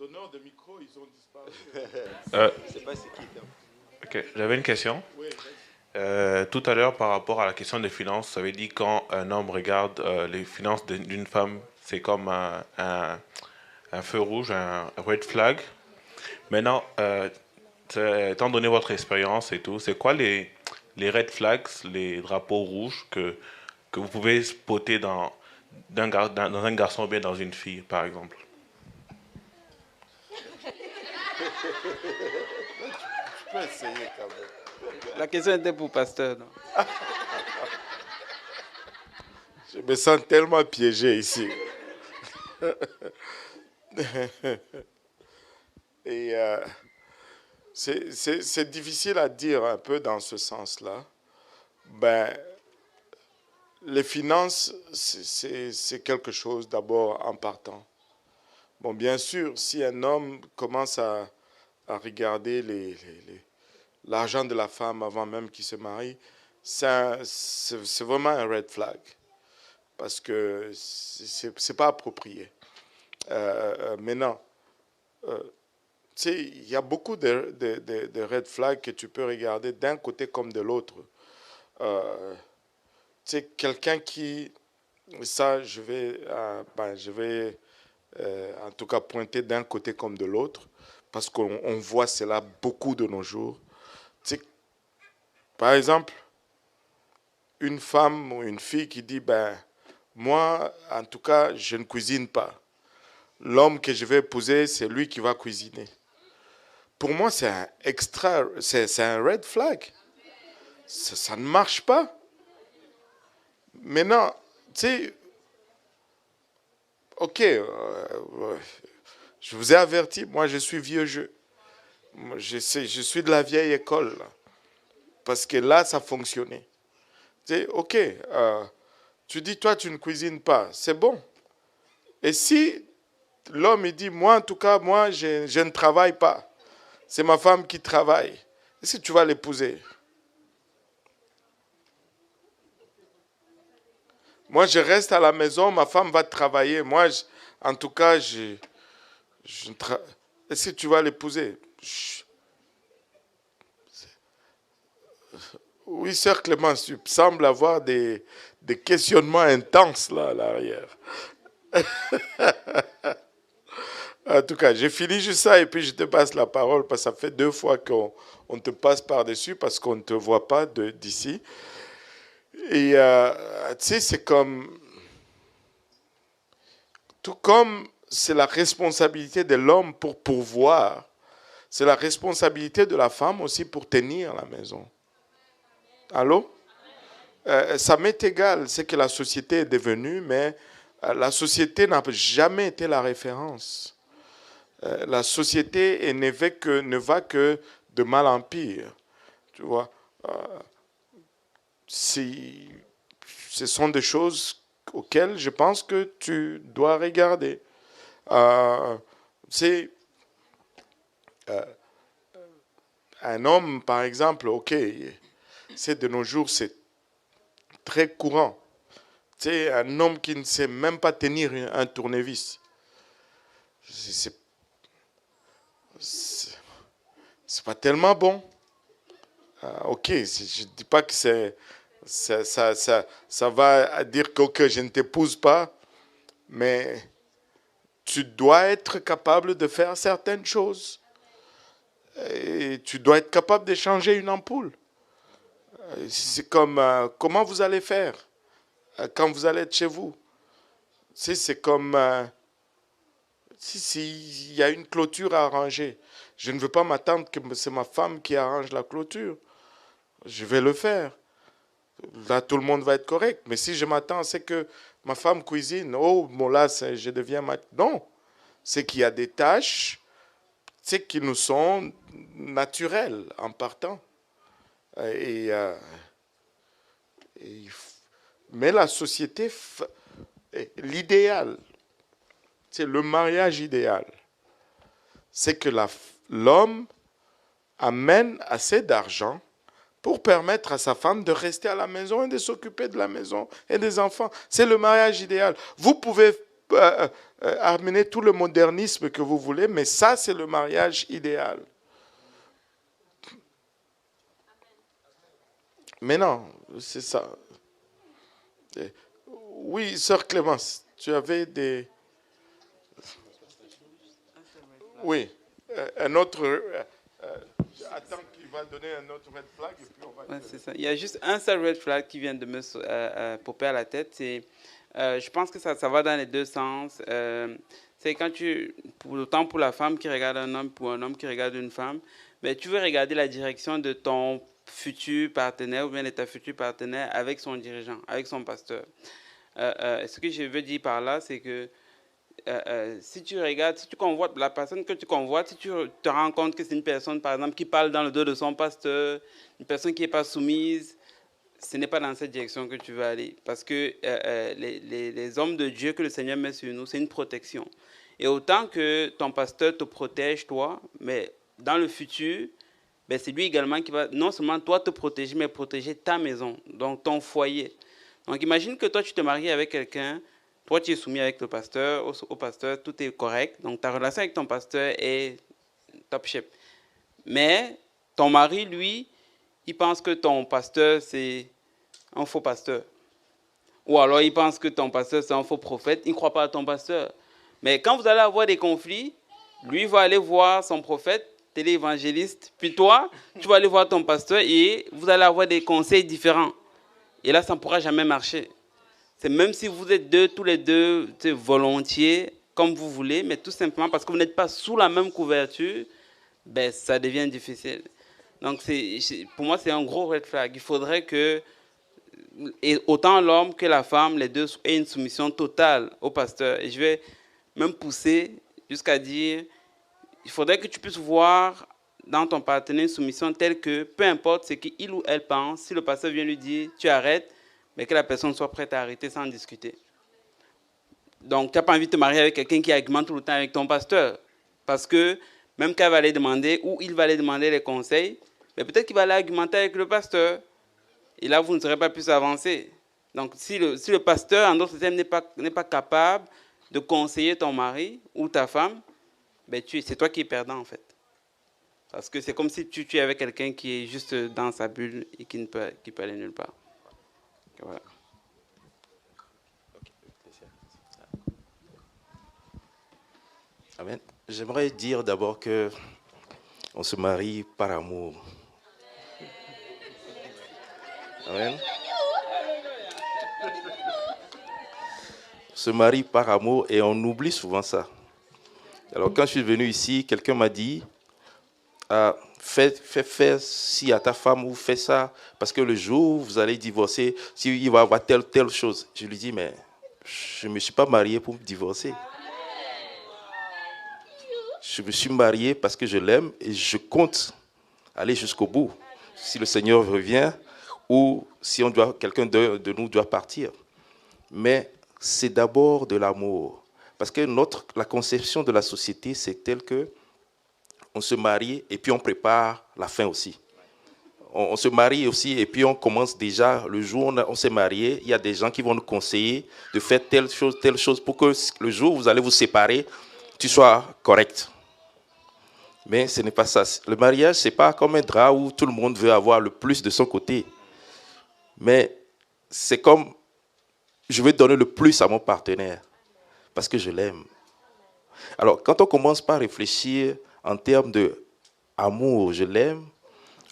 donneurs de micro, ils ont disparu. Je sais pas c'est qui. Ok, j'avais une question. Oui, Tout à l'heure, par rapport à la question des finances, ça veut dire quand un homme regarde les finances d'une femme, c'est comme un feu rouge, un red flag. Maintenant, étant donné votre expérience et tout, c'est quoi les red flags, les drapeaux rouges que vous pouvez spotter dans un garçon ou bien dans une fille, par exemple? tu peux essayer quand même. La question était pour Pasteur, non? Je me sens tellement piégé ici. Et c'est difficile à dire un peu dans ce sens-là. Ben, les finances, c'est quelque chose d'abord en partant. Bon, bien sûr, si un homme commence à regarder l'argent de la femme avant même qu'il se marie, c'est vraiment un red flag. Parce que c'est pas approprié. Maintenant, tu sais, il y a beaucoup de red flags que tu peux regarder d'un côté comme de l'autre. Tu sais, quelqu'un qui, ça, je vais en tout cas pointer d'un côté comme de l'autre, parce qu'on voit cela beaucoup de nos jours. Tu sais, par exemple, une femme ou une fille qui dit, ben, moi, en tout cas, je ne cuisine pas. L'homme que je vais épouser, c'est lui qui va cuisiner. Pour moi, c'est un red flag. Ça ne marche pas. Maintenant, tu sais, ok, je vous ai averti, moi je suis vieux jeu. Je suis de la vieille école. Là, parce que là, ça fonctionnait. Tu sais, ok, tu dis, toi, tu ne cuisines pas, c'est bon. Et si l'homme il dit, moi, en tout cas, moi, je ne travaille pas, c'est ma femme qui travaille, est-ce que tu vas l'épouser? Moi, je reste à la maison, ma femme va travailler. Moi, en tout cas, est-ce que tu vas l'épouser? Oui, sœur Clémence, tu sembles avoir des questionnements intenses là à l'arrière. En tout cas, j'ai fini juste ça et puis je te passe la parole parce que ça fait 2 fois qu'on te passe par-dessus parce qu'on ne te voit pas d'ici. Et tu sais, c'est comme... Tout comme c'est la responsabilité de l'homme pour pourvoir, c'est la responsabilité de la femme aussi pour tenir la maison. Allô? Ça m'est égal ce que la société est devenue, mais la société n'a jamais été la référence. La société ne va que de mal en pire. Tu vois? Ce sont des choses auxquelles je pense que tu dois regarder. C'est un homme, par exemple, ok, c'est de nos jours, c'est très courant. C'est un homme qui ne sait même pas tenir un tournevis. C'est pas tellement bon. Ok, je ne dis pas que ça va dire que okay, je ne t'épouse pas, mais tu dois être capable de faire certaines choses. Et tu dois être capable de changer une ampoule. C'est comme comment vous allez faire quand vous allez être chez vous. C'est comme si y a une clôture à arranger. Je ne veux pas m'attendre que c'est ma femme qui arrange la clôture. Je vais le faire. Là, tout le monde va être correct. Mais si je m'attends, c'est que ma femme cuisine. Oh, bon là, je deviens... Non. C'est qu'il y a des tâches qui nous sont naturelles en partant. Et, mais la société, l'idéal, c'est le mariage idéal. C'est que l'homme amène assez d'argent pour permettre à sa femme de rester à la maison et de s'occuper de la maison et des enfants. C'est le mariage idéal. Vous pouvez amener tout le modernisme que vous voulez, mais ça, c'est le mariage idéal. Mais non, c'est ça. Oui, sœur Clémence, tu avais des... Oui, un autre... attends qu'il va donner un autre red flag et puis on va... Ouais, c'est ça. Il y a juste un seul red flag qui vient de me popper à la tête. C'est, je pense que ça va dans les deux sens. C'est quand autant pour la femme qui regarde un homme, pour un homme qui regarde une femme, mais tu veux regarder la direction de ton futur partenaire ou bien de ta future partenaire avec son dirigeant, avec son pasteur. Ce que je veux dire par là, c'est que si tu regardes, si tu convoites la personne que tu convoites, si tu te rends compte que c'est une personne, par exemple, qui parle dans le dos de son pasteur, une personne qui n'est pas soumise, ce n'est pas dans cette direction que tu veux aller. Parce que les hommes de Dieu que le Seigneur met sur nous, c'est une protection. Et autant que ton pasteur te protège, toi, mais dans le futur, ben c'est lui également qui va non seulement toi te protéger, mais protéger ta maison, donc ton foyer. Donc imagine que toi, tu te maries avec quelqu'un, toi, tu es soumis avec le pasteur, au pasteur, tout est correct. Donc ta relation avec ton pasteur est top shape. Mais ton mari, lui, il pense que ton pasteur, c'est un faux pasteur. Ou alors il pense que ton pasteur, c'est un faux prophète. Il ne croit pas à ton pasteur. Mais quand vous allez avoir des conflits, lui va aller voir son prophète, téléévangéliste, puis toi, tu vas aller voir ton pasteur et vous allez avoir des conseils différents. Et là, ça ne pourra jamais marcher. C'est même si vous êtes tous les deux volontiers, comme vous voulez, mais tout simplement parce que vous n'êtes pas sous la même couverture, ben, ça devient difficile. Donc, pour moi, c'est un gros red flag. Il faudrait que, et autant l'homme que la femme, les deux aient une soumission totale au pasteur. Et je vais même pousser jusqu'à dire, il faudrait que tu puisses voir dans ton partenaire une soumission telle que, peu importe ce qu'il ou elle pense, si le pasteur vient lui dire, tu arrêtes, mais que la personne soit prête à arrêter sans discuter. Donc, tu n'as pas envie de te marier avec quelqu'un qui argumente tout le temps avec ton pasteur. Parce que même qu'elle va aller demander, ou il va aller demander les conseils, mais peut-être qu'il va aller argumenter avec le pasteur. Et là, vous ne serez pas plus avancé. Donc, si le pasteur, en d'autres termes, n'est pas capable de conseiller ton mari ou ta femme, ben c'est toi qui es perdant, en fait. Parce que c'est comme si tu es avec quelqu'un qui est juste dans sa bulle et qui peut aller nulle part. Voilà. Amen. J'aimerais dire d'abord que on se marie par amour. Amen. On se marie par amour et on oublie souvent ça. Alors quand je suis venu ici, quelqu'un m'a dit fais ci à ta femme ou fais ça, parce que le jour où vous allez divorcer, il va y avoir telle chose. Je lui dis, mais je ne me suis pas marié pour me divorcer. Je me suis marié parce que je l'aime et je compte aller jusqu'au bout. Si le Seigneur revient ou si quelqu'un de nous doit partir. Mais c'est d'abord de l'amour. Parce que la conception de la société, c'est telle que on se marie et puis on prépare la fin aussi. On se marie aussi et puis on commence déjà, le jour où on s'est marié, il y a des gens qui vont nous conseiller de faire telle chose pour que le jour où vous allez vous séparer, tu sois correct. Mais ce n'est pas ça. Le mariage, ce n'est pas comme un drap où tout le monde veut avoir le plus de son côté. Mais c'est comme, je veux donner le plus à mon partenaire parce que je l'aime. Alors, quand on commence par réfléchir en termes d'amour, je l'aime,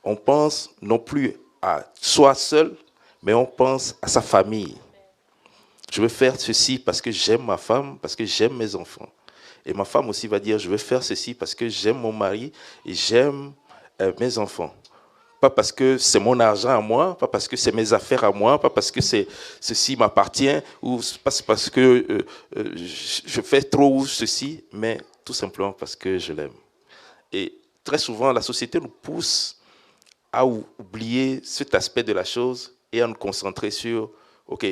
on pense non plus à soi seul, mais on pense à sa famille. Je veux faire ceci parce que j'aime ma femme, parce que j'aime mes enfants. Et ma femme aussi va dire, je veux faire ceci parce que j'aime mon mari et j'aime mes enfants. Pas parce que c'est mon argent à moi, pas parce que c'est mes affaires à moi, pas parce que ceci m'appartient, ou pas parce que je fais trop ou ceci, mais tout simplement parce que je l'aime. Et très souvent, la société nous pousse à oublier cet aspect de la chose et à nous concentrer sur, OK,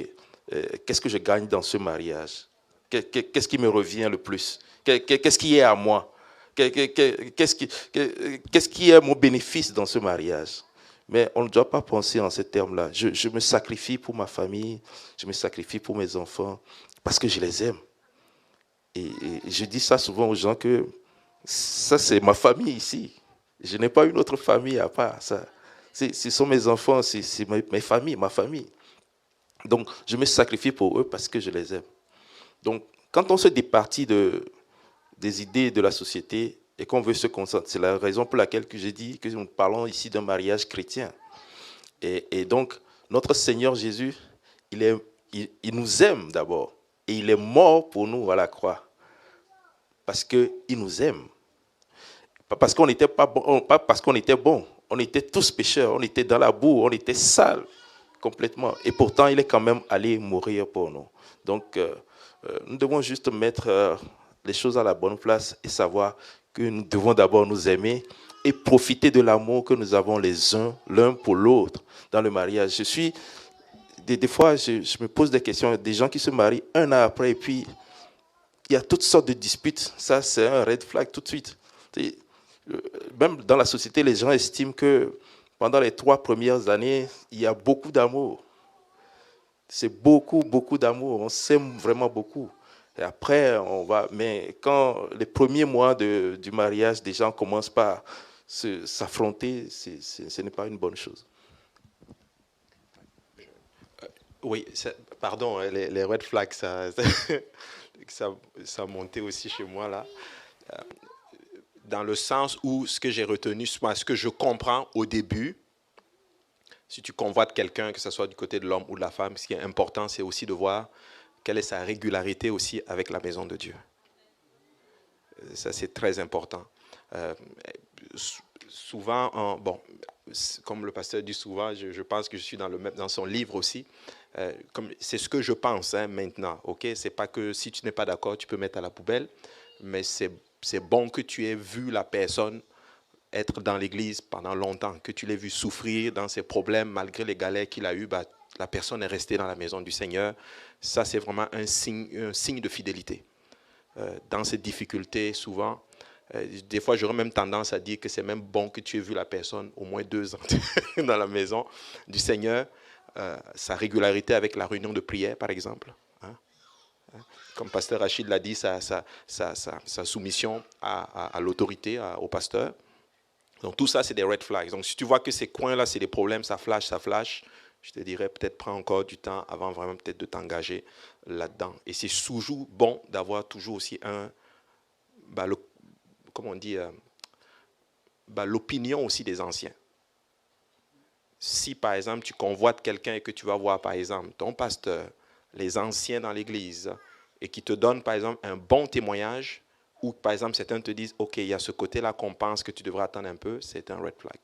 qu'est-ce que je gagne dans ce mariage? Qu'est-ce qui me revient le plus? Qu'est-ce qui est à moi? Qu'est-ce qui est mon bénéfice dans ce mariage? Mais on ne doit pas penser en ces termes-là. Je me sacrifie pour ma famille, je me sacrifie pour mes enfants, parce que je les aime. et je dis ça souvent aux gens que ça, c'est ma famille ici. Je n'ai pas une autre famille à part ça. Ce sont mes enfants, c'est mes familles, ma famille. Donc, je me sacrifie pour eux parce que je les aime. Donc, quand on se départit des idées de la société et qu'on veut se concentrer, c'est la raison pour laquelle j'ai dit que nous parlons ici d'un mariage chrétien. Et donc, notre Seigneur Jésus, il nous aime d'abord. Et il est mort pour nous à la croix. Parce qu'il nous aime. Pas parce qu'on n'était pas bon, pas parce qu'on était bon. On était tous pécheurs, on était dans la boue, on était sales complètement. Et pourtant, il est quand même allé mourir pour nous. Donc, nous devons juste mettre les choses à la bonne place et savoir que nous devons d'abord nous aimer et profiter de l'amour que nous avons les uns l'un pour l'autre dans le mariage. Des fois, je me pose des questions. Des gens qui se marient un an après et puis il y a toutes sortes de disputes. Ça, c'est un red flag tout de suite. Même dans la société, les gens estiment que pendant les 3 premières années, il y a beaucoup d'amour. C'est beaucoup, beaucoup d'amour. On s'aime vraiment beaucoup. Et après, on va. Mais quand les premiers mois du mariage, des gens commencent par s'affronter, ce n'est pas une bonne chose. Oui, pardon, les red flags, ça montait aussi chez moi là. Dans le sens où ce que j'ai retenu, ce que je comprends au début, si tu convoites quelqu'un, que ce soit du côté de l'homme ou de la femme, ce qui est important, c'est aussi de voir quelle est sa régularité aussi avec la maison de Dieu. Ça, c'est très important. Souvent, bon, comme le pasteur dit souvent, je pense que je suis dans son livre aussi. C'est ce que je pense maintenant. Okay? C'est pas que si tu n'es pas d'accord, tu peux mettre à la poubelle, mais c'est bon que tu aies vu la personne être dans l'église pendant longtemps, que tu l'aies vu souffrir dans ses problèmes, malgré les galères qu'il a eues, la personne est restée dans la maison du Seigneur. Ça, c'est vraiment un signe de fidélité. Dans ces difficultés, souvent, des fois, j'aurais même tendance à dire que c'est même bon que tu aies vu la personne au moins 2 ans dans la maison du Seigneur. Sa régularité avec la réunion de prière, par exemple. Comme pasteur Rachid l'a dit, sa soumission à l'autorité, au pasteur. Donc tout ça, c'est des red flags. Donc si tu vois que ces coins-là, c'est des problèmes, ça flash, je te dirais peut-être prends encore du temps avant vraiment peut-être de t'engager là-dedans. Et c'est toujours bon d'avoir toujours aussi l'opinion aussi des anciens. Si par exemple tu convoites quelqu'un et que tu vas voir par exemple ton pasteur, les anciens dans l'église, et qui te donnent par exemple un bon témoignage, ou par exemple certains te disent ok, il y a ce côté-là qu'on pense que tu devrais attendre un peu, c'est un red flag.